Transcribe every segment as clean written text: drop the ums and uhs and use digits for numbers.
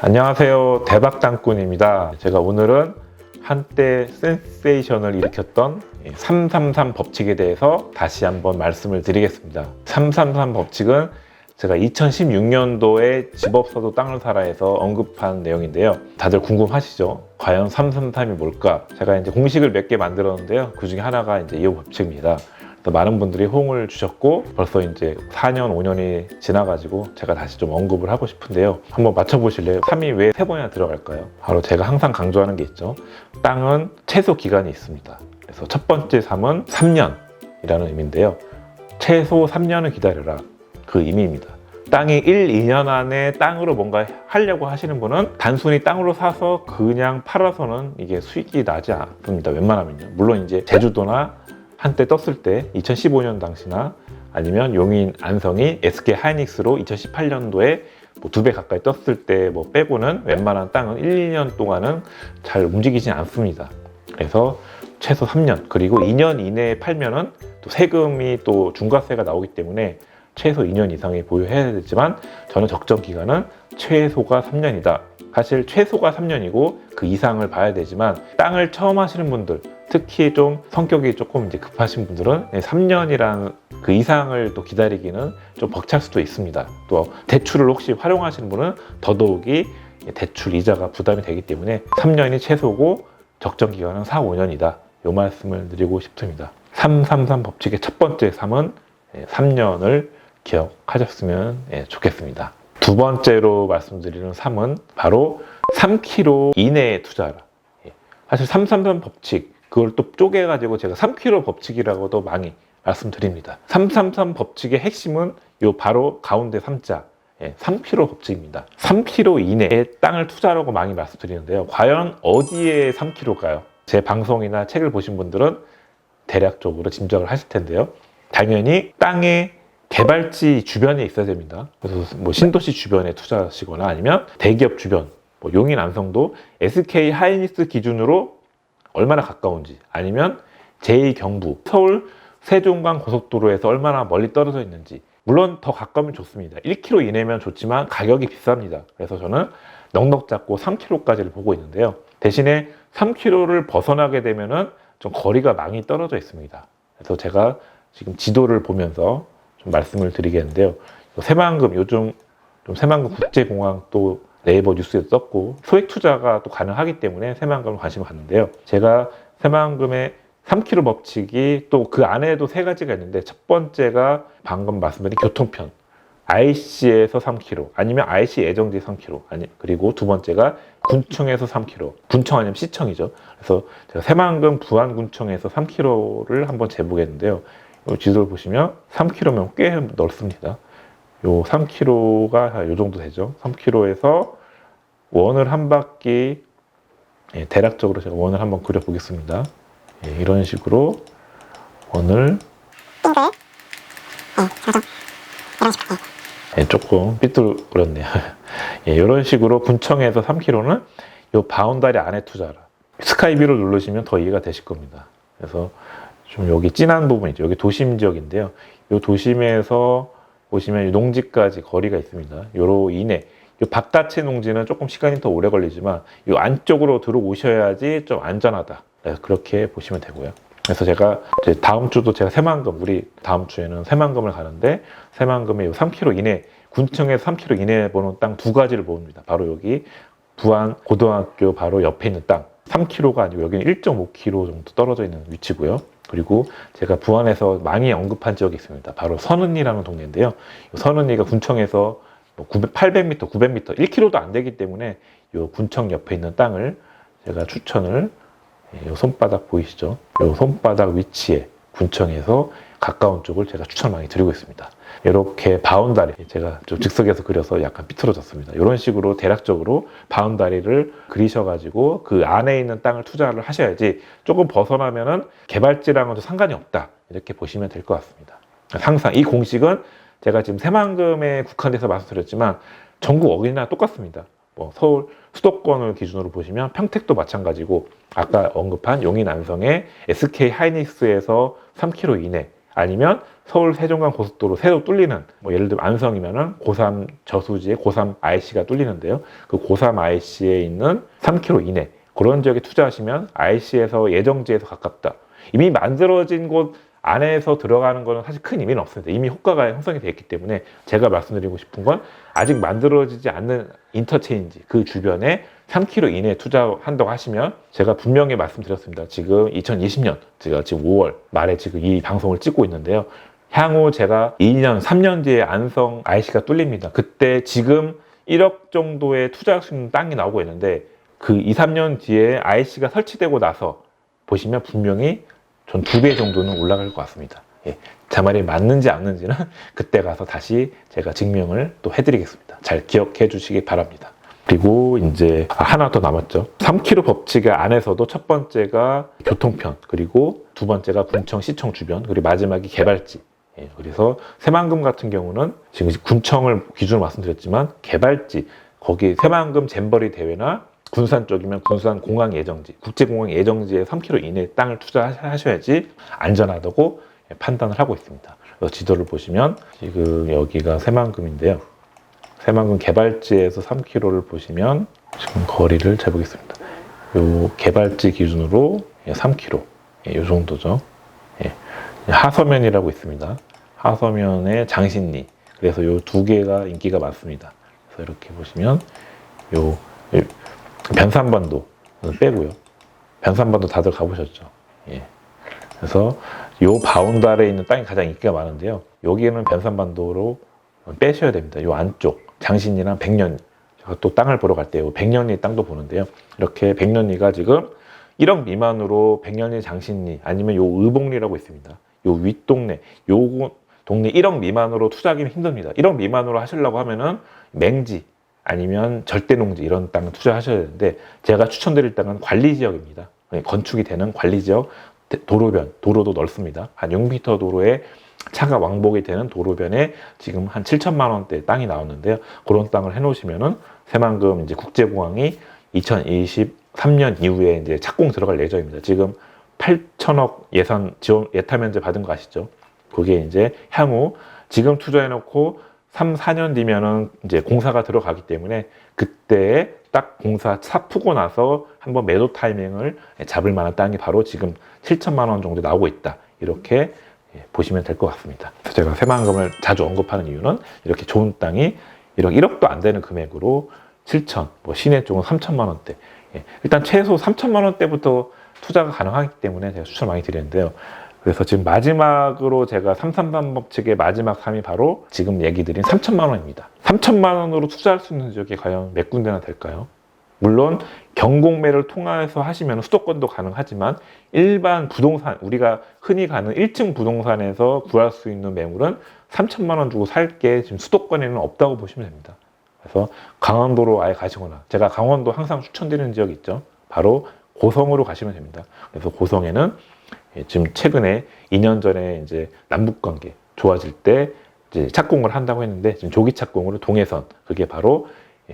안녕하세요, 대박땅꾼입니다. 제가 오늘은 한때 센세이션을 일으켰던 333 법칙에 대해서 다시 한번 말씀을 드리겠습니다. 333 법칙은 제가 2016년도에 집 없어도 땅을 사라에서 언급한 내용인데요. 다들 궁금하시죠? 과연 333이 뭘까? 제가 이제 공식을 몇 개 만들었는데요. 그 중에 하나가 이제 이 법칙입니다. 많은 분들이 호응을 주셨고 벌써 이제 4년, 5년이 지나가지고 제가 다시 좀 언급을 하고 싶은데요. 한번 맞춰보실래요? 3이 왜 3번이나 들어갈까요? 바로 제가 항상 강조하는 게 있죠. 땅은 최소 기간이 있습니다. 그래서 첫 번째 3은 3년이라는 의미인데요. 최소 3년을 기다려라. 그 의미입니다. 땅이 1, 2년 안에 땅으로 뭔가 하려고 하시는 분은 단순히 땅으로 사서 그냥 팔아서는 이게 수익이 나지 않습니다. 웬만하면요. 물론 이제 제주도나 한때 떴을 때 2015년 당시나 아니면 용인 안성이 SK 하이닉스로 2018년도에 뭐 2배 가까이 떴을 때 뭐 빼고는 웬만한 땅은 1, 2년 동안은 잘 움직이지 않습니다. 그래서 최소 3년 그리고 2년 이내에 팔면은 또 세금이 또 중과세가 나오기 때문에 최소 2년 이상이 보유해야 되지만 저는 적정 기간은 최소가 3년이다. 사실 최소가 3년이고 그 이상을 봐야 되지만 땅을 처음 하시는 분들 특히 좀 성격이 조금 이제 급하신 분들은 3년이라는 그 이상을 또 기다리기는 좀 벅찰 수도 있습니다. 또 대출을 혹시 활용하시는 분은 더더욱이 대출 이자가 부담이 되기 때문에 3년이 최소고 적정 기간은 4, 5년이다. 이 말씀을 드리고 싶습니다. 333 법칙의 첫 번째 3은 3년을 기억하셨으면 좋겠습니다. 두 번째로 말씀드리는 3은 바로 3km 이내에 투자하라. 사실 333 법칙 그걸 또 쪼개가지고 제가 3km 법칙이라고도 많이 말씀드립니다. 333 법칙의 핵심은 요 바로 가운데 3자 3km 법칙입니다. 3km 이내에 땅을 투자하라고 많이 말씀드리는데요. 과연 어디에 3km일까요? 제 방송이나 책을 보신 분들은 대략적으로 짐작을 하실 텐데요. 당연히 땅의 개발지 주변에 있어야 됩니다. 그래서 뭐 신도시 주변에 투자하시거나 아니면 대기업 주변, 뭐 용인 안성도 SK 하이닉스 기준으로 얼마나 가까운지 아니면 제2경부, 서울 세종간 고속도로에서 얼마나 멀리 떨어져 있는지 물론 더 가까우면 좋습니다. 1km 이내면 좋지만 가격이 비쌉니다. 그래서 저는 넉넉 잡고 3km까지를 보고 있는데요. 대신에 3km를 벗어나게 되면은 좀 거리가 많이 떨어져 있습니다. 그래서 제가 지금 지도를 보면서 좀 말씀을 드리겠는데요. 새만금 요즘 좀 새만금 국제공항 또 네이버 뉴스에도 떴고 소액 투자가 또 가능하기 때문에 새만금을 관심을 갖는데요. 제가 새만금의 3km 법칙이 또 그 안에도 세 가지가 있는데 첫 번째가 방금 말씀드린 교통편 IC에서 3km 아니면 IC 예정지 3km 아니 그리고 두 번째가 군청에서 3km 군청 아니면 시청이죠. 그래서 제가 새만금 부안군청에서 3km를 한번 재보겠는데요. 이 지도를 보시면 3km면 꽤 넓습니다. 요 3km가 요 정도 되죠. 3km에서 원을 한 바퀴 대략적으로 제가 원을 한번 그려보겠습니다. 이런 식으로 원을 조금 삐뚤어졌네요. 이런 식으로 군청에서 3km는 요 바운다리 안에 투자하라. 스카이뷰를 누르시면 더 이해가 되실 겁니다. 그래서 좀 여기 진한 부분이죠. 여기 도심 지역인데요. 이 도심에서 보시면 농지까지 거리가 있습니다. 요로 이내, 요 바깥의 농지는 조금 시간이 더 오래 걸리지만 요 안쪽으로 들어오셔야지 좀 안전하다. 그렇게 보시면 되고요. 그래서 제가 이제 다음 주도 제가 새만금, 우리 다음 주에는 새만금을 가는데 새만금의 요 3km 이내, 군청에서 3km 이내에 보는 땅 두 가지를 봅니다. 바로 여기 부안 고등학교 바로 옆에 있는 땅. 3km가 아니고 여기는 1.5km 정도 떨어져 있는 위치고요. 그리고 제가 부안에서 많이 언급한 지역이 있습니다. 바로 선은리라는 동네인데요. 선은리가 군청에서 800m, 900m, 1km도 안 되기 때문에 이 군청 옆에 있는 땅을 제가 추천을 이 손바닥 보이시죠? 이 손바닥 위치에 군청에서 가까운 쪽을 제가 추천 많이 드리고 있습니다. 이렇게 바운다리 제가 좀 즉석에서 그려서 약간 삐뚤어졌습니다. 이런 식으로 대략적으로 바운다리를 그리셔가지고 그 안에 있는 땅을 투자를 하셔야지 조금 벗어나면은 개발지랑은 상관이 없다 이렇게 보시면 될 것 같습니다. 항상 이 공식은 제가 지금 새만금에 국한돼서 말씀드렸지만 전국 어디나 똑같습니다. 뭐 서울 수도권을 기준으로 보시면 평택도 마찬가지고 아까 언급한 용인 안성의 SK 하이닉스에서 3km 이내 아니면 서울 세종간 고속도로 새로 뚫리는 뭐 예를 들면 안성이면은 고3 저수지에 고3 IC가 뚫리는데요. 그 고3 IC에 있는 3km 이내 그런 지역에 투자하시면 IC에서 예정지에서 가깝다. 이미 만들어진 곳 안에서 들어가는 거는 사실 큰 의미는 없습니다. 이미 효과가 형성이 되어 있기 때문에 제가 말씀드리고 싶은 건 아직 만들어지지 않는 인터체인지 그 주변에 3km 이내에 투자한다고 하시면 제가 분명히 말씀드렸습니다. 지금 2020년 제가 지금 5월 말에 지금 이 방송을 찍고 있는데요. 향후 제가 2년, 3년 뒤에 안성 IC가 뚫립니다. 그때 지금 1억 정도의 투자할 수 있는 땅이 나오고 있는데 그 2, 3년 뒤에 IC가 설치되고 나서 보시면 분명히 전 2배 정도는 올라갈 것 같습니다. 예, 제 말이 맞는지 안 맞는지는 그때 가서 다시 제가 증명을 또 해드리겠습니다. 잘 기억해 주시기 바랍니다. 그리고 이제 하나 더 남았죠. 3km 법칙 안에서도 첫 번째가 교통편, 그리고 두 번째가 군청, 시청 주변, 그리고 마지막이 개발지. 예, 그래서 새만금 같은 경우는 지금 군청을 기준으로 말씀드렸지만 개발지, 거기 새만금 잼버리 대회나 군산 쪽이면 군산 공항 예정지, 국제공항 예정지에 3km 이내 땅을 투자하셔야지 안전하다고 판단을 하고 있습니다. 그래서 지도를 보시면 지금 여기가 새만금인데요. 새만금 개발지에서 3km를 보시면 지금 거리를 재보겠습니다. 요 개발지 기준으로 3km, 요 정도죠. 하서면이라고 있습니다. 하서면의 장신리. 그래서 요 두 개가 인기가 많습니다. 그래서 이렇게 보시면 요 변산반도 빼고요. 변산반도 다들 가보셨죠? 예. 그래서 요 바운드 아래에 있는 땅이 가장 인기가 많은데요. 여기에는 변산반도로 빼셔야 됩니다. 요 안쪽 장신이랑 백년리. 제가 또 땅을 보러 갈 때 요 백년리 땅도 보는데요. 이렇게 백년리가 지금 1억 미만으로 백년리 장신리 아니면 요 의복리라고 있습니다. 요 윗동네, 요 동네 1억 미만으로 투자하기는 힘듭니다. 1억 미만으로 하시려고 하면은 맹지 아니면 절대농지 이런 땅을 투자하셔야 되는데 제가 추천드릴 땅은 관리지역입니다. 건축이 되는 관리지역, 도로변, 도로도 넓습니다. 한 6m 도로에 차가 왕복이 되는 도로변에 지금 한 7천만 원대 땅이 나왔는데요. 그런 땅을 해놓으시면은 새만금 이제 국제공항이 2023년 이후에 이제 착공 들어갈 예정입니다. 지금 8천억 예산 지원 예타 면제 받은 거 아시죠? 그게 이제 향후 지금 투자해놓고 3, 4년 뒤면은 이제 공사가 들어가기 때문에 그때 딱 공사 차 푸고 나서 한번 매도 타이밍을 잡을 만한 땅이 바로 지금 7천만 원 정도 나오고 있다. 이렇게 보시면 될 것 같습니다. 그래서 제가 새만금을 자주 언급하는 이유는 이렇게 좋은 땅이 1억도 안 되는 금액으로 7천, 뭐 시내 쪽은 3천만 원대. 일단 최소 3천만 원대부터 투자가 가능하기 때문에 제가 추천 많이 드리는데요. 그래서 지금 마지막으로 제가 333 법칙의 마지막 3이 바로 지금 얘기 드린 3천만 원입니다. 3천만 원으로 투자할 수 있는 지역이 과연 몇 군데나 될까요? 물론 경공매를 통해서 하시면 수도권도 가능하지만 일반 부동산, 우리가 흔히 가는 1층 부동산에서 구할 수 있는 매물은 3천만 원 주고 살 게 지금 수도권에는 없다고 보시면 됩니다. 그래서 강원도로 아예 가시거나, 제가 강원도 항상 추천드리는 지역이 있죠. 바로 고성으로 가시면 됩니다. 그래서 고성에는 지금 최근에 2년 전에 이제 남북 관계 좋아질 때 이제 착공을 한다고 했는데 지금 조기 착공으로 동해선, 그게 바로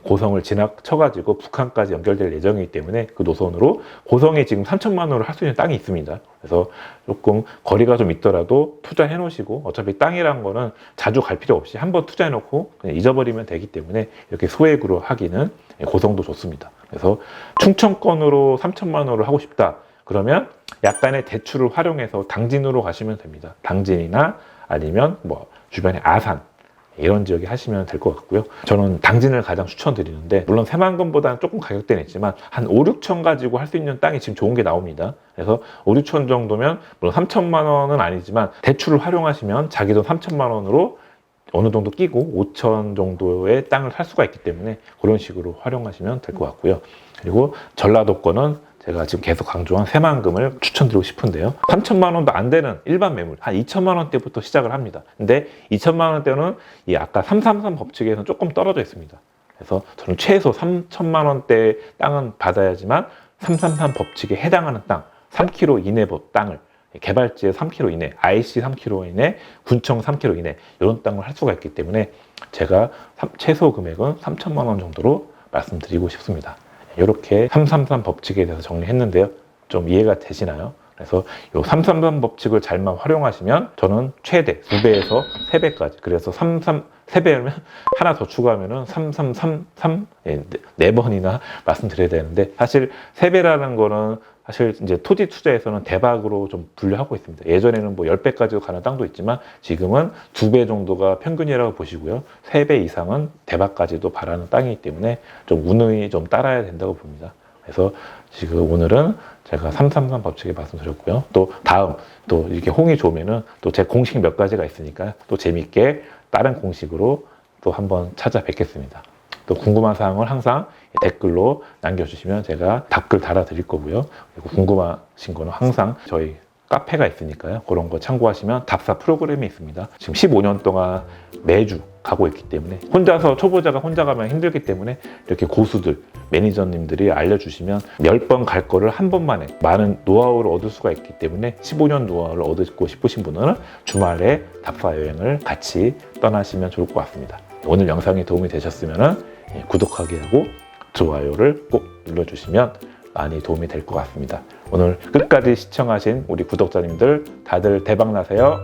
고성을 지나쳐가지고 북한까지 연결될 예정이기 때문에 그 노선으로 고성에 지금 3천만 원으로 할 수 있는 땅이 있습니다. 그래서 조금 거리가 좀 있더라도 투자해 놓으시고, 어차피 땅이란 거는 자주 갈 필요 없이 한번 투자해 놓고 그냥 잊어버리면 되기 때문에 이렇게 소액으로 하기는 고성도 좋습니다. 그래서 충청권으로 3천만 원으로 하고 싶다 그러면 약간의 대출을 활용해서 당진으로 가시면 됩니다. 당진이나 아니면 뭐 주변에 아산 이런 지역에 하시면 될 것 같고요. 저는 당진을 가장 추천드리는데, 물론 새만금보다는 조금 가격대는 있지만 한 5, 6천 가지고 할 수 있는 땅이 지금 좋은 게 나옵니다. 그래서 5, 6천 정도면 물론 3천만 원은 아니지만 대출을 활용하시면 자기 돈 3천만 원으로 어느 정도 끼고 5천 정도의 땅을 살 수가 있기 때문에 그런 식으로 활용하시면 될 것 같고요. 그리고 전라도권은 제가 지금 계속 강조한 새만금을 추천드리고 싶은데요. 3천만 원도 안 되는 일반 매물, 한 2천만 원대부터 시작을 합니다. 근데 2천만 원대는 이 아까 333 법칙에서는 조금 떨어져 있습니다. 그래서 저는 최소 3천만 원대 땅은 받아야지만 333 법칙에 해당하는 땅, 3km 이내 땅을, 개발지에 3km 이내, IC 3km 이내, 군청 3km 이내 이런 땅을 할 수가 있기 때문에 제가 최소 금액은 3천만 원 정도로 말씀드리고 싶습니다. 이렇게 333 법칙에 대해서 정리했는데요. 좀 이해가 되시나요? 그래서 이 333 법칙을 잘만 활용하시면 저는 최대 2배에서 3배까지, 그래서 3배면 하나 더 추가하면은 3333, 네 번이나 말씀드려야 되는데, 사실 3배라는 거는 사실 이제 토지 투자에서는 대박으로 좀 분류하고 있습니다. 예전에는 뭐 10배까지도 가는 땅도 있지만 지금은 2배 정도가 평균이라고 보시고요. 3배 이상은 대박까지도 바라는 땅이기 때문에 좀 운이 좀 따라야 된다고 봅니다. 그래서 지금 오늘은 제가 333 법칙에 말씀드렸고요. 또 다음 또 이렇게 홍이 좋으면은 또 제 공식 몇 가지가 있으니까 또 재밌게 다른 공식으로 또 한번 찾아뵙겠습니다. 또 궁금한 사항을 항상 댓글로 남겨주시면 제가 답글 달아드릴 거고요. 그리고 궁금하신 거는 항상 저희 카페가 있으니까요. 그런 거 참고하시면 답사 프로그램이 있습니다. 지금 15년 동안 매주 가고 있기 때문에, 혼자서 초보자가 혼자 가면 힘들기 때문에 이렇게 고수들, 매니저님들이 알려주시면 10번 갈 거를 한 번만에 많은 노하우를 얻을 수가 있기 때문에 15년 노하우를 얻고 싶으신 분은 주말에 답사 여행을 같이 떠나시면 좋을 것 같습니다. 오늘 영상이 도움이 되셨으면 구독하기하고 좋아요를 꼭 눌러주시면 많이 도움이 될 것 같습니다. 오늘 끝까지 시청하신 우리 구독자님들 다들 대박 나세요.